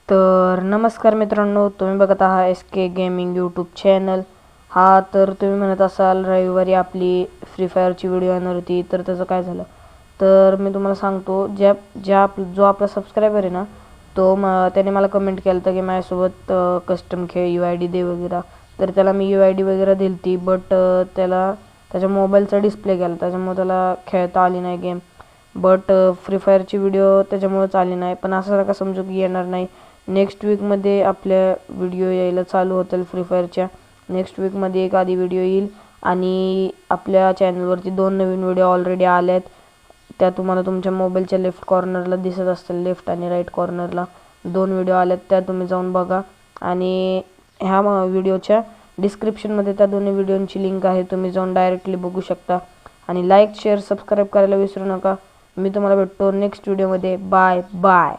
तर नमस्कार मित्रांनो, तुम्ही बघत आहात एस के गेमिंग यूट्यूब चॅनल. हा तर तुम्ही म्हणत असाल रविवारी आपली फ्री फायरची व्हिडिओ येणार होती, तर त्याचं काय झालं. तर मी तुम्हाला सांगतो, जो आपला सबस्क्रायबर आहे ना, त्याने मला कमेंट केलं होतं की माझ्यासोबत कस्टम खेळ UID दे वगैरे. तर त्याला मी UID वगैरे दिली ती, बट त्याला त्याच्या मोबाईलचा डिस्प्ले गेला, त्याच्यामुळे त्याला खेळता आली नाही गेम. बट फ्री फायरची व्हिडिओ त्याच्यामुळेच आली नाही. पण असं नका समजू की येणार नाही. नेक्स्ट वीकमध्ये आपल्या व्हिडिओ यायला चालू होतील फ्री फायरच्या. नेक्स्ट वीकमध्ये एक आधी व्हिडिओ येईल आणि आपल्या चॅनलवरती 2 नवीन व्हिडिओ ऑलरेडी आल्या आहेत. त्या तुम्हाला तुमच्या मोबाईलच्या लेफ्ट कॉर्नरला दिसत असतील, लेफ्ट आणि राईट कॉर्नरला 2 व्हिडिओ आल्यात, त्या तुम्ही जाऊन बघा. आणि ह्या व्हिडिओच्या डिस्क्रिप्शनमध्ये त्या दोन्ही व्हिडिओंची लिंक आहे, तुम्ही जाऊन डायरेक्टली बघू शकता. आणि लाईक, शेअर, सबस्क्राईब करायला विसरू नका. मी तुम्हाला भेटतो नेक्स्ट व्हिडिओमध्ये. Bye bye.